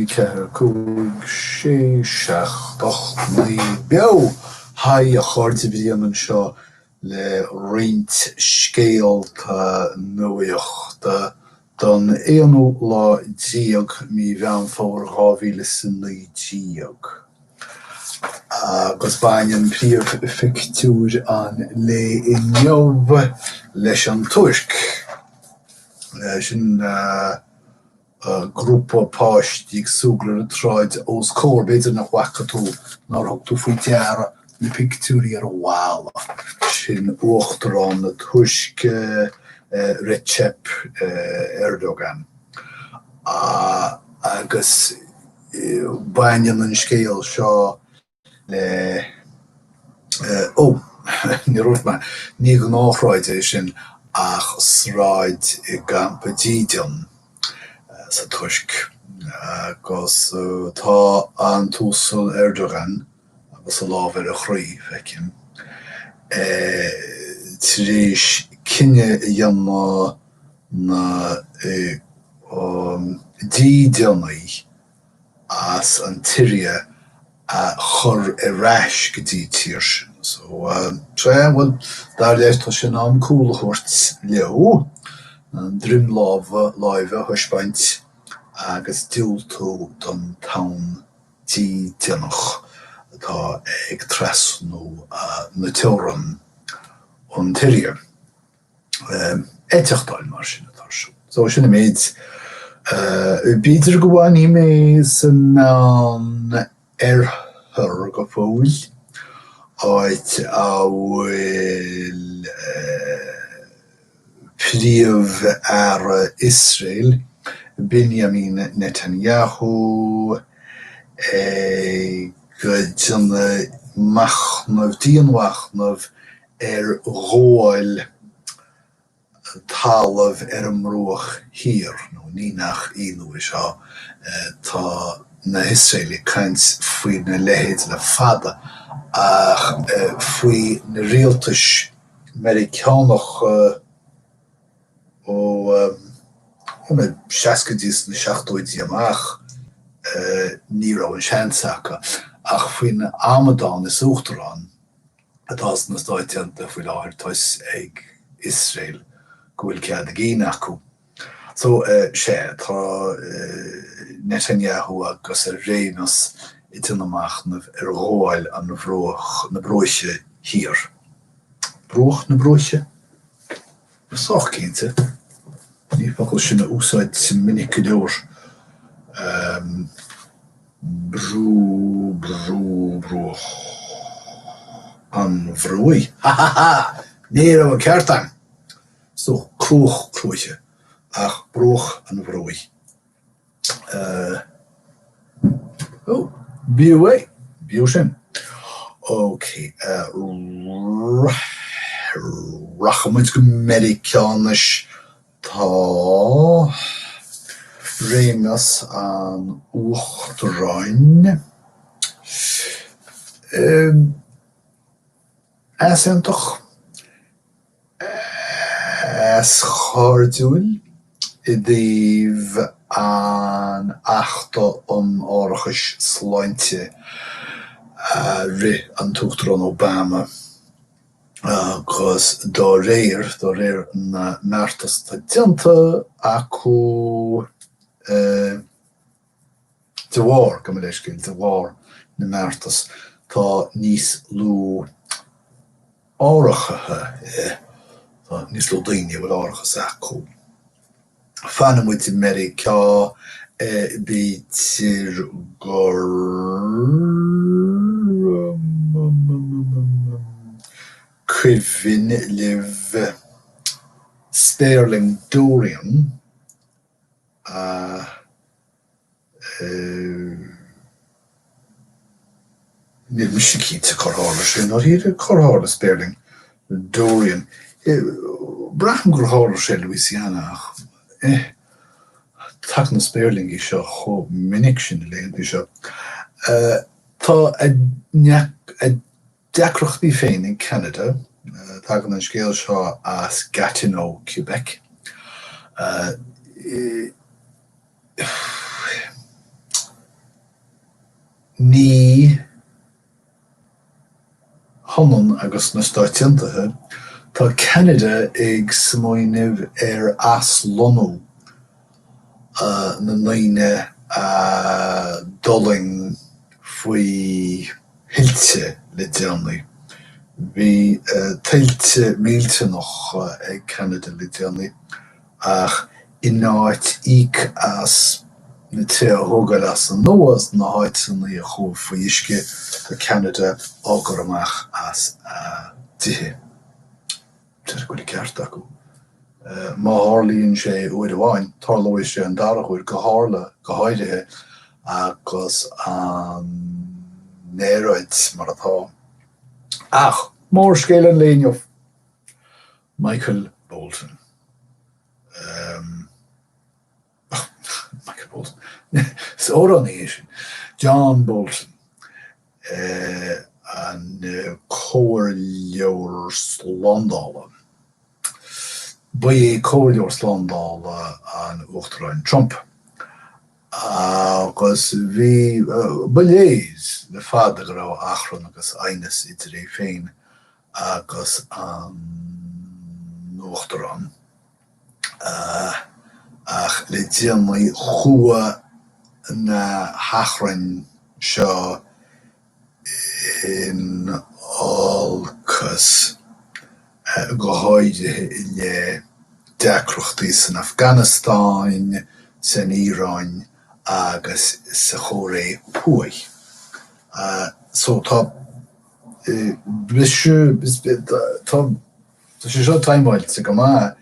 Cúig sé seachtach naoi beo haid a chairde bhíon an seo le roinnt scéalta nuaíochta don éanú lá díog mí bhean fór 2019. Agus bain príomh fictúr an le inneomh leis an tuairisc. Sin grúpa páistí súglar a tráid os cór beidir nach bhacha tú nar thug tú faoi Thiar na pictúrí ar bhála. Sin uachtarán na tuairisce Recep Erdogan. Agus baineann an scéal seo le ní raibh me ní go náthráid é sin ach sráid I gampa dídeon sa tuairisc agus tá an túsal Erdogan agus a lábhar a chraí fecin tríis cinenne dhéanna na dídeonaí as an tíre a chur I ráis go dtí tír sin. So, well, dar leis tá sin am cúlachort leo, an drim láimhe thuispaint agus diúltú don town dídeonach atá ag trasnú na teorann an tíre. Éiteachtáil mar sin atá siú. So sin méid bíidir go bhhain mé san airthar go fóil áit a bhfuil príomh ar Israel Benjamin Netanyahu go dtí machnamh díonmhachnamh gháil talamh an Bruach Thiar nó ní nach inú seo tá na Israeli caint faoi na lehéad le fada ach faoi na rialtais Americánach ó na 60 na 70 amach ní raibh an seansacha ach faoi na Amadán is uachtarán atá na stáitianta faoi láthir tois ag Israel go bhfuil cead a gcéine acu. So sé tá Netanyahu agus a réanas I dtí amachnamh gháil an na bróise Thiar. Bruach na bróise? Soch cénte. Ní focail sin úsáid minic go leor. Bruach an bhrói. Ní raibh an ceartán. So cruach cruaise ach bruach an bhrói. Bíú bíú sin. Okay. Rachamid go Americanis tá rémas an uachtaráin asentach as cháirdiúil I dtaobh an achta Árachas Sláinte ri an tuachtarán Obama agus Dorian na meartas tá dianta acu de bhar go leis cin de bhar na meartas tá níos lú árachathe níos lú daoine bhfuil árachas acu. Fanamid America bítir gur cuimhin libh Sterling Dorian ní mis cínta chorthála sin ar híre chorthála Sterling Dorian. Bracham gur thála sé Louisiana ach tak na Sperling I seo cho minic sin leon I seo. Tá a deacrochtaí féin in Canada, tá an scéal seo as Gatineau, Quebec. ní Honan agus na Stáitiantaithe tá Ceanada ag smaoinemh as lonú na naoine doling faoi hiilte le déanaí. Bhí tailte mílte noch ag Ceanada le déanaí ach in áit íc as na té thógáil as an nóas na háit san í a chomh faoi isce go Ceanada águr amach as tithe. Tar go ceart acu. Má hárlaíonn sé uair amháin, tarlóidh sé an dara chuir go hála go háirithe agus an néróid mar atá. Ach, mór scéal an léinneamh Michael Bolton. Michael Bolton. So órán é sin. John Bolton. An cóir leabhar slándála. Ba é cóir leabhar slándála an Uachtaráin Trump. Agus bhí baléis le fada go raibh achrann agus ainas idir é féin agus an Uachtaráin. Ach le déanaí chua na hachrann seo in Árachas go háirithe le deacrachtaí san Afganastáin, san Íráin agus sa chóré Faoi. So tá Briste tá sé seo táimáilte go maith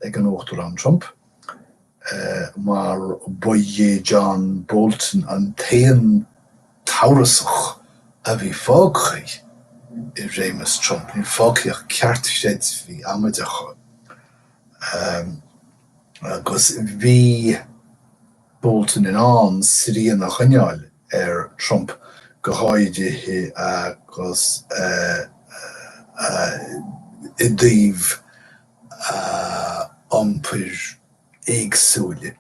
ag an Uachtaráin Trump. Mar ba é John Bolton an taon tárasach a bhí fágchaí I réimeas Trump. Ní fágchaíoch ceartfeid bhí amaideach. Agus bhí Bolton in an siríon nach chuineáil Trump go háirithe agus I dtaobh iompar éagsúile.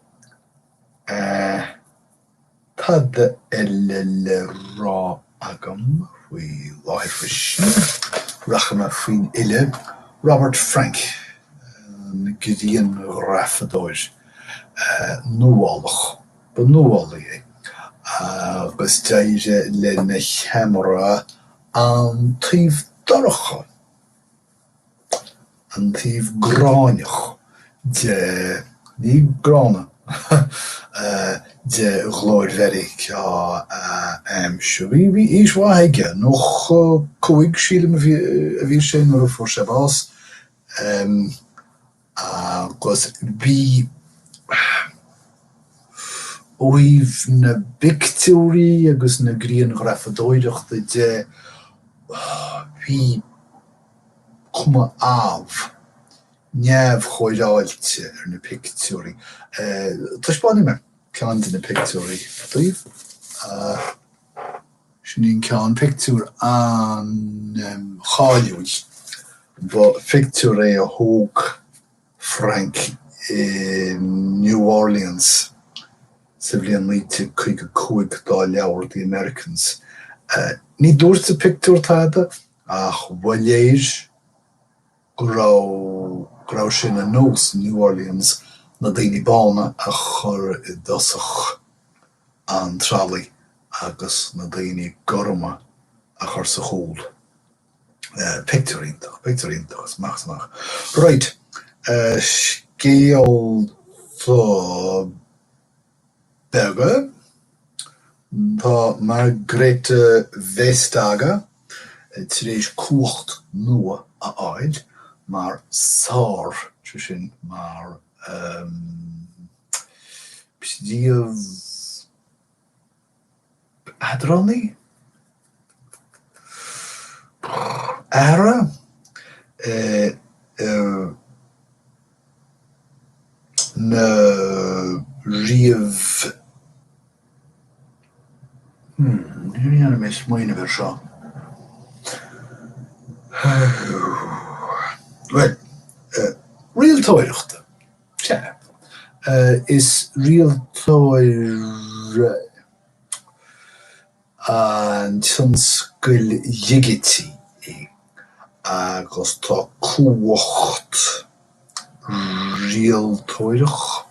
Tad eile le rá agam faoi láithre freisin rachana faoin ile Robert Frank na gcíon rafadóir nuálach ba nuála é agus deire le na cheamara an taobh doracha an taobh gráineach de ní grána de glóir verig seo. Bhí ísmhaithe noch cúig sílim a bhí sé nuair a fuair sé bás agus bhí óibh na bictiúirí agus na gríon grafadóireachta de bhí cuma ábh neamh chóiráilte na pictiúirí. Tá spáinne me ceann na pictiúirí daoibh. Sin ceann pictiúr an cháiliúil ba pictiúr é a thóg Frank in New Orleans sa bhliain naoite 55 dá leabhar the Americans. Ní dúirt a pictiúr táda ach bhaléir go raibh sin a nós in New Orleans na daoine bána a chur I dosach an tralaí agus na daoine gorma a chur sa chóil. Pictiúrítach mach. Right. Scéal tá beaga. Tá Margrethe Vestager tar éis cuacht nua a áid mar sár sin mar díobh adranaí ara na riamh ní anna mé smaoine bhir seo. Well, rialtóireachta. Is rialtóir an tionscail dhíogaití agus tá cumhacht rialtóireach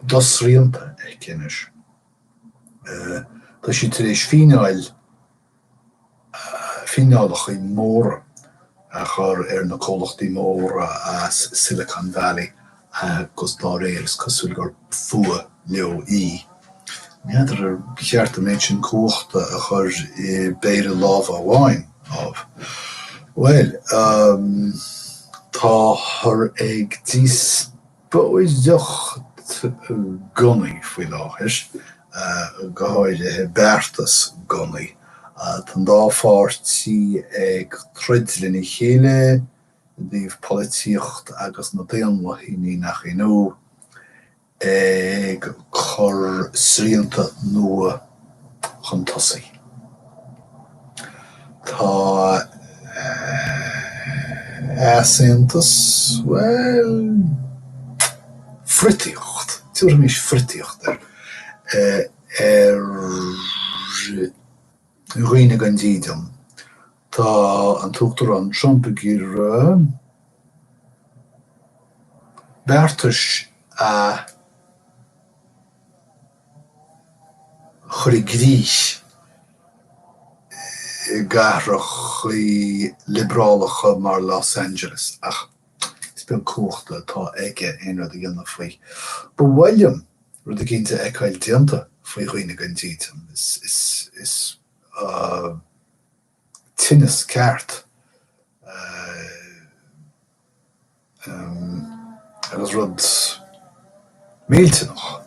dos rialta cinis. Tá si tar éis fíneálacha í móra a chur na cólachtaí móra as Silicon Valley agus dá réirs cosúil gur fua leo í. Neadar cheart méid sin cumhachta a chur I béire lámh amháin of. Well, tá thur ag díosbaideach gunnaí faoi láthir, go háirithe beartas gunnaí. Tá dá fáirtí ag troidlinn I chéile, díobh polítíocht agus na daonlaithí nach inó ag chur sríanta nua chun tosaí. Tá asantas, well, fritiíocht, tuair mis fritiíocht roiine gan dídum. Tá an tuchttar an Trump gur beartas a chuir grís garach I librálacha mar Los Angeles ach is ben cumhachta tá aige aon rud a dhéanamh faoi. Ba bhfuilm rud a cinnte ag cail dianta faoi roiine gan dídum. Is tinnis ceart agus rud méilte noch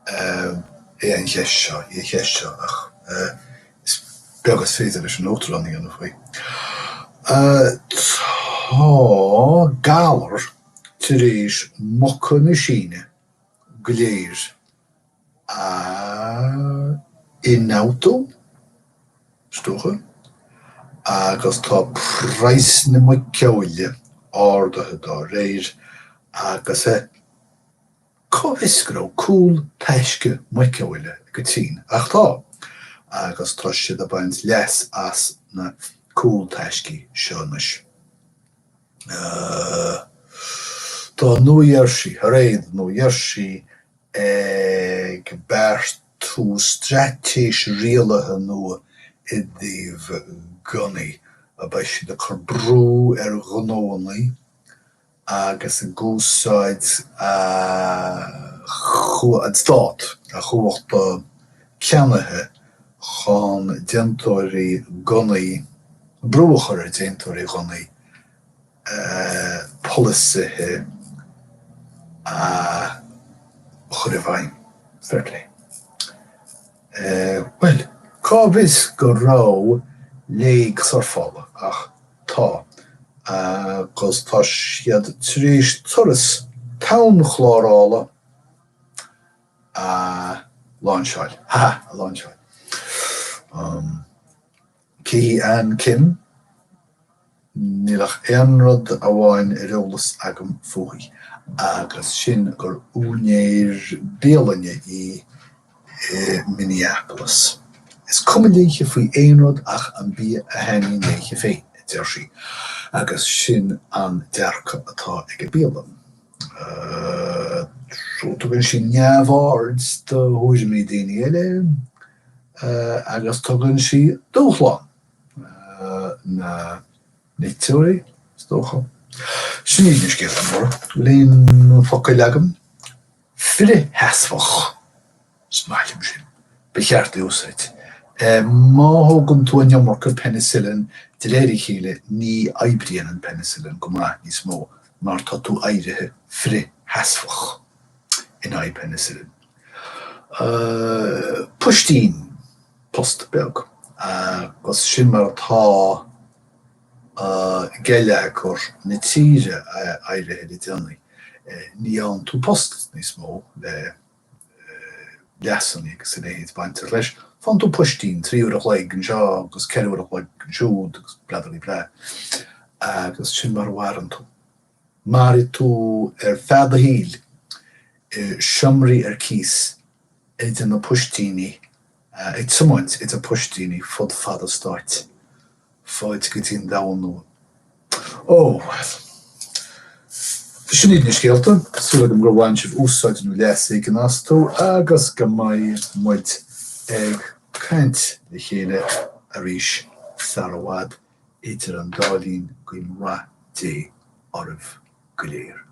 an cheist seo ach is beaggus féidir leis an ótarránnaí anna faoi. Tá galar tar éis mocha na Síne go léir in auto stocha agus tá preis na mo ceoile ádathe dá réir agus covisgró cúl teisce mo ceoile go tín ach tá agus tá siad a baint leas as na cúl teiscí seonis. Tá nuairsi, réad nuairsi ag beartú stratéis rialathe nua I dtíobh gunnaí a ba siad a chur brú ghonónaí agus an gúsáid an stát a chumhachta ceannathe chun déantóirí gunnaí brúachar a déantóirí gunnaí polísaithe a chur a bhain fair play. Well, Cábis go rá léig sarfála ach tá agus tá siad tríos turas town chlárála a Láinseáil. A Láinseáil. Cí an cin nílach éan rud a bháin I reolas agam fuaí agus sin gur únéir béalainne I Minneapolis. Is cumléiche faoi éon rud ach an bí a hainaí léiche féin deir sí agus sin an dearcha atá ag béalan. Tugann sin neamhard do thuair mé daoine eile agus tugann si dúchláin na Níteoirí dócha. Sin níos céad an mór. Líon focail agam fire heasfach smáilm sin. Becheart úsáid. Má thógann tú an iommarcha penicillin de léir chéile ní aibríonn an penicillin go maith níos mó mar tá tú éirithe fire heasfach in aib penicillin. Pustín postbeag agus sin mar tá geile chur na tíre éirithe le déanaí. Ní an tú post níos mó le leasanní agus in éiad baintear leis. Fan tú pustín 3 uair a chléig an seo agus 4 uair a chléig an siúd agus bladalí ble. Agus sin mar bhharan tú. Mar tú fead a híl siomraí cís idir na pustíní ag sumaint it a puistíní fud fad a stáit. Fáid go tín dahanú. Ó, sin iad na scéalta, súla go bhhain sibh úsáid nó leasa go nasú agus go mbeidh muid ag caint le chéile arís Sarawad idir an dálín go ra dé ormh go léir.